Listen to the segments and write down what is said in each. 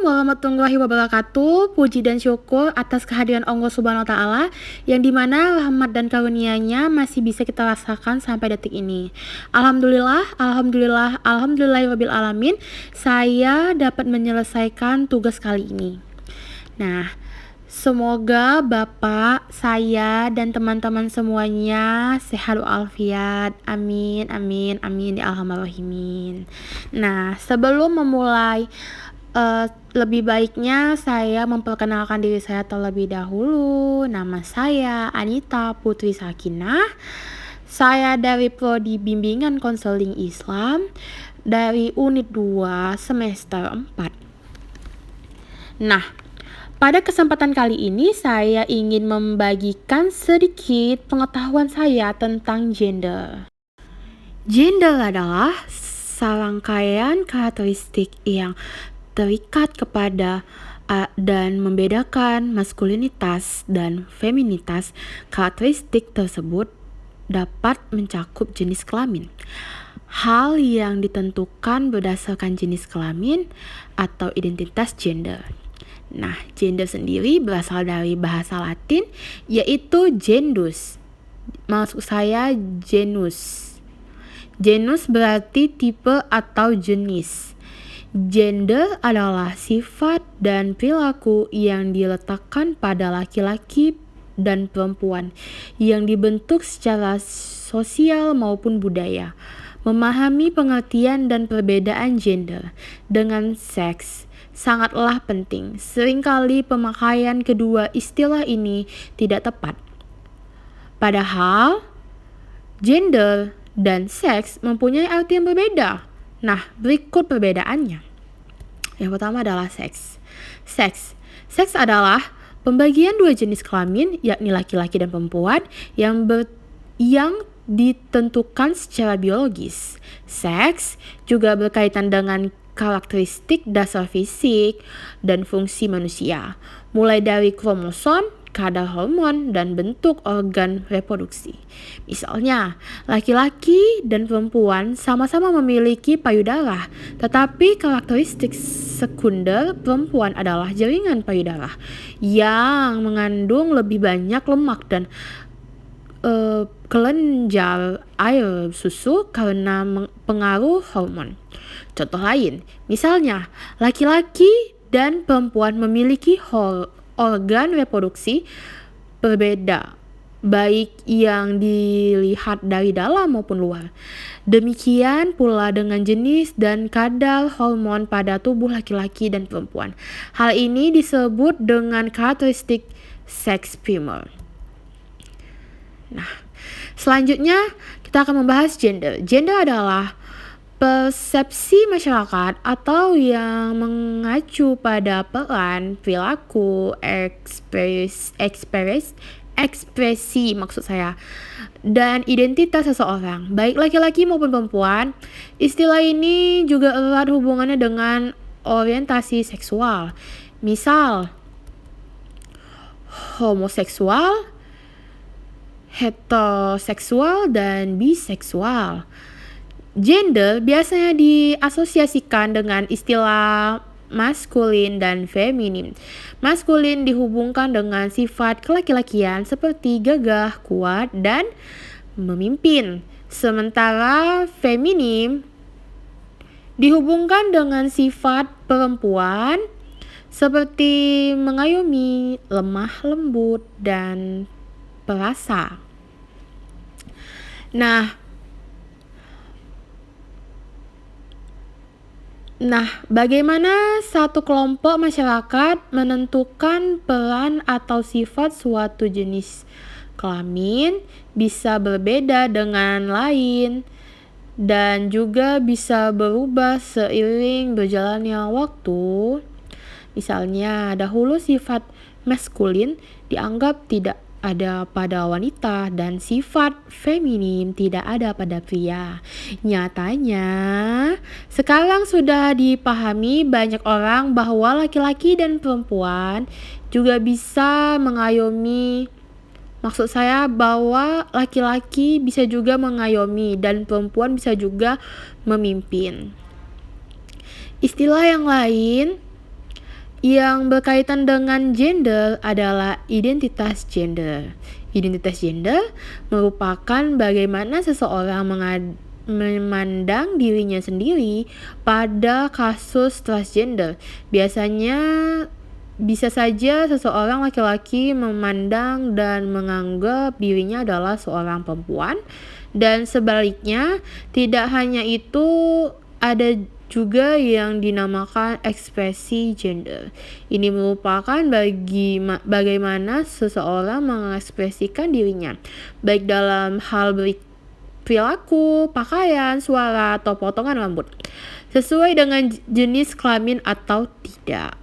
warahmatullahi wabarakatuh. Puji dan syukur atas kehadiran Allah Subhanahu wa taala yang dimana rahmat dan karunia-Nya masih bisa kita rasakan sampai detik ini. Alhamdulillahirabbil alamin. Saya dapat menyelesaikan tugas kali ini. Nah, semoga Bapak, saya, dan teman-teman semuanya sehat walafiat. Amin, amin, amin ya arhamar rahimin. Nah, sebelum memulai, lebih baiknya saya memperkenalkan diri saya terlebih dahulu. Nama saya Anita Putri Sakinah. Saya dari Prodi Bimbingan Konseling Islam dari Unit 2 semester 4. Nah, pada kesempatan kali ini saya ingin membagikan sedikit pengetahuan saya tentang gender. Gender adalah serangkaian karakteristik yang terikat kepada dan membedakan maskulinitas dan feminitas. Karakteristik tersebut dapat mencakup jenis kelamin, hal yang ditentukan berdasarkan jenis kelamin atau identitas gender. Nah, gender sendiri berasal dari bahasa Latin yaitu gendus. Maksud saya genus. Genus berarti tipe atau jenis. Gender adalah sifat dan perilaku yang diletakkan pada laki-laki dan perempuan yang dibentuk secara sosial maupun budaya. Memahami pengertian dan perbedaan gender dengan seks sangatlah penting. Seringkali pemakaian kedua istilah ini tidak tepat. Padahal gender dan seks mempunyai arti yang berbeda. Nah, berikut perbedaannya. Yang pertama adalah seks. Seks adalah pembagian dua jenis kelamin, yakni laki-laki dan perempuan, yang ditentukan secara biologis. Seks juga berkaitan dengan karakteristik dasar fisik dan fungsi manusia, mulai dari kromosom, kadar hormon, dan bentuk organ reproduksi. Misalnya, laki-laki dan perempuan sama-sama memiliki payudara, tetapi karakteristik sekunder perempuan adalah jaringan payudara yang mengandung lebih banyak lemak dan kelenjar air susu karena pengaruh hormon. Contoh lain, misalnya laki-laki dan perempuan memiliki organ reproduksi berbeda, baik yang dilihat dari dalam maupun luar. Demikian pula dengan jenis dan kadar hormon pada tubuh laki-laki dan perempuan. Hal ini disebut dengan karakteristik seks primer. Nah, selanjutnya kita akan membahas gender. Gender adalah persepsi masyarakat atau yang mengacu pada peran, perilaku, ekspresi maksud saya, dan identitas seseorang, baik laki-laki maupun perempuan. Istilah ini juga erat hubungannya dengan orientasi seksual. Misal, homoseksual, heteroseksual, dan biseksual. Gender biasanya diasosiasikan dengan istilah maskulin dan feminin. Maskulin dihubungkan dengan sifat kelaki-lakian seperti gagah, kuat, dan memimpin. Sementara feminin dihubungkan dengan sifat perempuan seperti mengayomi, lemah lembut, dan perasa. Nah, bagaimana satu kelompok masyarakat menentukan peran atau sifat suatu jenis kelamin bisa berbeda dengan lain dan juga bisa berubah seiring berjalannya waktu. Misalnya, dahulu sifat maskulin dianggap tidak ada pada wanita dan sifat feminim tidak ada pada pria. Nyatanya, sekarang sudah dipahami banyak orang bahwa laki-laki dan perempuan juga bisa mengayomi. Maksud saya bahwa laki-laki bisa juga mengayomi dan perempuan bisa juga memimpin. Istilah yang lain Yang berkaitan dengan gender adalah identitas gender. Identitas gender merupakan bagaimana seseorang memandang dirinya sendiri pada kasus transgender. Biasanya bisa saja seseorang laki-laki memandang dan menganggap dirinya adalah seorang perempuan, dan sebaliknya. Tidak hanya itu, ada juga yang dinamakan ekspresi gender. Ini merupakan bagaimana seseorang mengekspresikan dirinya, baik dalam hal perilaku, pakaian, suara, atau potongan rambut, sesuai dengan jenis kelamin atau tidak.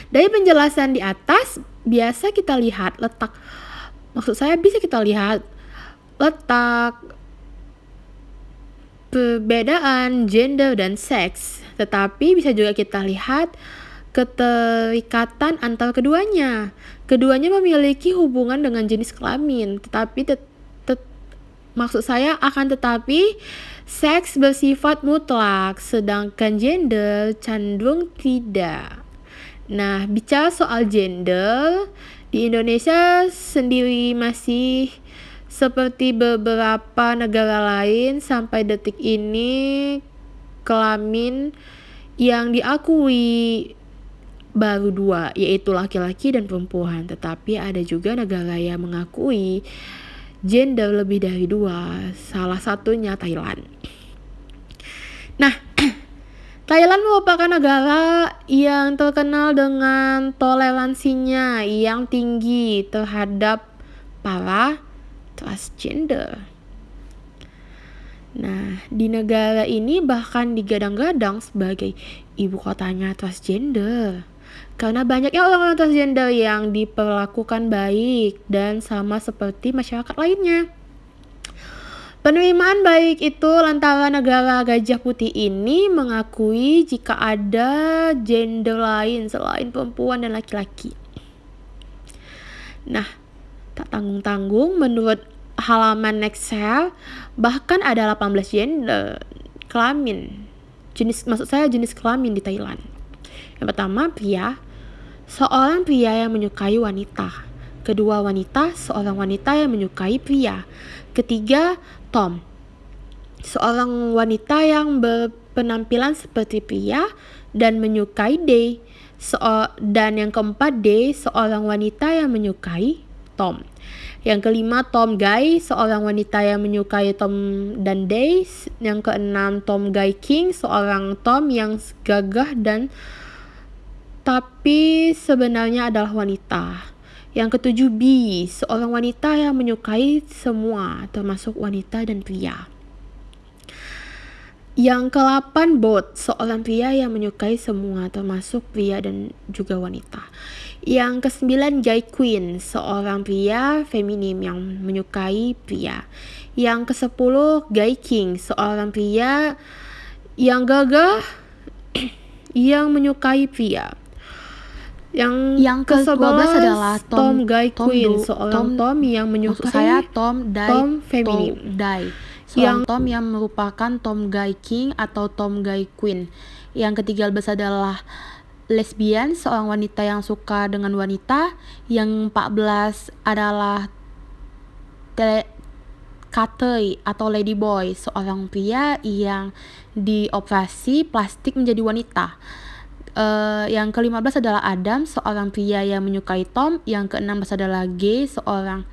Dari penjelasan di atas, bisa kita lihat letak perbedaan gender dan seks, tetapi bisa juga kita lihat keterikatan antar keduanya. Keduanya memiliki hubungan dengan jenis kelamin, tetapi seks bersifat mutlak, sedangkan gender cenderung tidak. Nah, bicara soal gender, di Indonesia sendiri masih seperti beberapa negara lain, sampai detik ini kelamin yang diakui baru 2, yaitu laki-laki dan perempuan. Tetapi ada juga negara yang mengakui gender lebih dari 2, salah satunya Thailand. Nah, Thailand merupakan negara yang terkenal dengan toleransinya yang tinggi terhadap para transgender. Nah, di negara ini bahkan digadang-gadang sebagai ibu kotanya transgender, karena banyaknya orang-orang transgender yang diperlakukan baik dan sama seperti masyarakat lainnya. Penerimaan baik itu lantaran negara Gajah Putih ini mengakui jika ada gender lain selain perempuan dan laki-laki. Nah, tak tanggung-tanggung, menurut halaman Nexel, bahkan ada 18 jenis kelamin di Thailand. Yang pertama, pria. Seorang pria yang menyukai wanita. Kedua, wanita. Seorang wanita yang menyukai pria. Ketiga, Tom. Seorang wanita yang berpenampilan seperti pria dan menyukai they. Dan yang keempat, they. Seorang wanita yang menyukai Tom. Yang kelima, Tom Guy, seorang wanita yang menyukai Tom dan Day. Yang keenam, Tom Guy King, seorang Tom yang gagah dan tapi sebenarnya adalah wanita. Yang ketujuh, B, seorang wanita yang menyukai semua, termasuk wanita dan pria. Yang ke-8, Both, seorang pria yang menyukai semua, termasuk pria dan juga wanita. Yang ke-9, Guy Queen, seorang pria feminim yang menyukai pria. Yang ke-10, Guy King, seorang pria yang gagah yang menyukai pria. Yang ke-11 adalah Tom Guy Queen, seorang Tom yang menyukai Tom feminim. Seorang Tom yang merupakan Tom Guy King atau Tom Guy Queen. Yang ke-13 adalah lesbian, seorang wanita yang suka dengan wanita. Yang 14 adalah Katoi atau ladyboy, seorang pria yang dioperasi plastik menjadi wanita. Yang ke-15 adalah Adam, seorang pria yang menyukai Tom. Yang ke-16 adalah Gay, seorang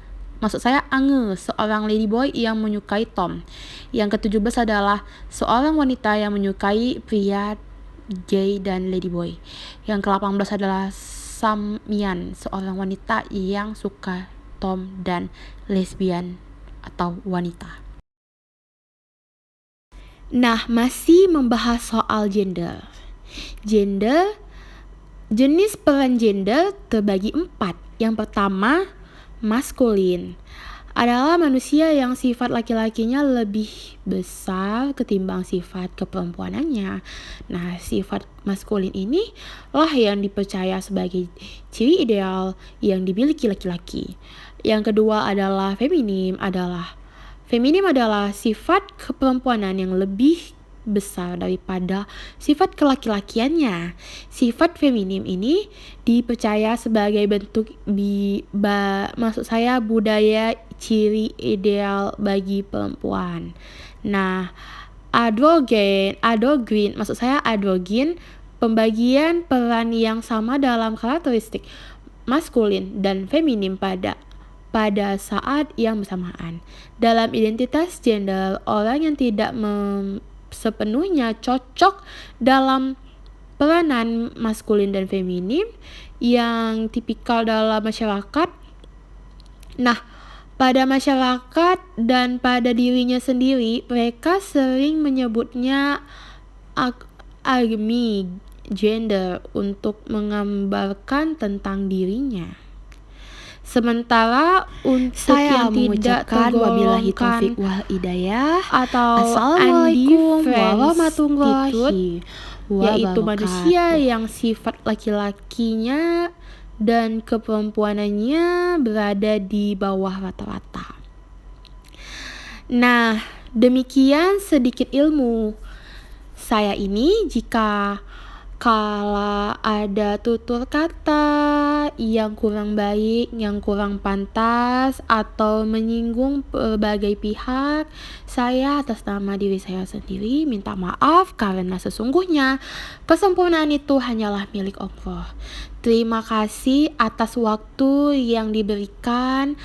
ladyboy yang menyukai Tom. Yang ke-17 adalah seorang wanita yang menyukai pria gay dan ladyboy. Yang ke-18 adalah Samyan, seorang wanita yang suka Tom dan lesbian atau wanita. Nah, masih membahas soal gender. Jenis peran gender terbagi 4. Yang pertama, maskulin, adalah manusia yang sifat laki-lakinya lebih besar ketimbang sifat keperempuanannya. Nah, sifat maskulin ini lah yang dipercaya sebagai ciri ideal yang dimiliki laki-laki. Yang kedua adalah feminim adalah sifat keperempuanan yang lebih besar daripada sifat kelaki-lakiannya. Sifat feminim ini dipercaya sebagai bentuk budaya ciri ideal bagi perempuan. Nah, androgyn, pembagian peran yang sama dalam karakteristik maskulin dan feminim pada saat yang bersamaan. Dalam identitas gender, orang yang tidak sepenuhnya cocok dalam peranan maskulin dan feminim yang tipikal dalam masyarakat. Nah, pada masyarakat dan pada dirinya sendiri, mereka sering menyebutnya agami gender untuk menggambarkan tentang dirinya. Sementara untuk Saya yang tidak wabillahi tergolongkan taufiq wal hidayah. atau Assalamualaikum warahmatullahi undifferenstitude, yaitu manusia yang sifat laki-lakinya dan keperempuanannya berada di bawah rata-rata. Nah, demikian sedikit ilmu saya ini. Jika kala ada tutur kata yang kurang baik, yang kurang pantas, atau menyinggung berbagai pihak, saya atas nama diri saya sendiri minta maaf, karena sesungguhnya kesempurnaan itu hanyalah milik Allah. Terima kasih atas waktu yang diberikan.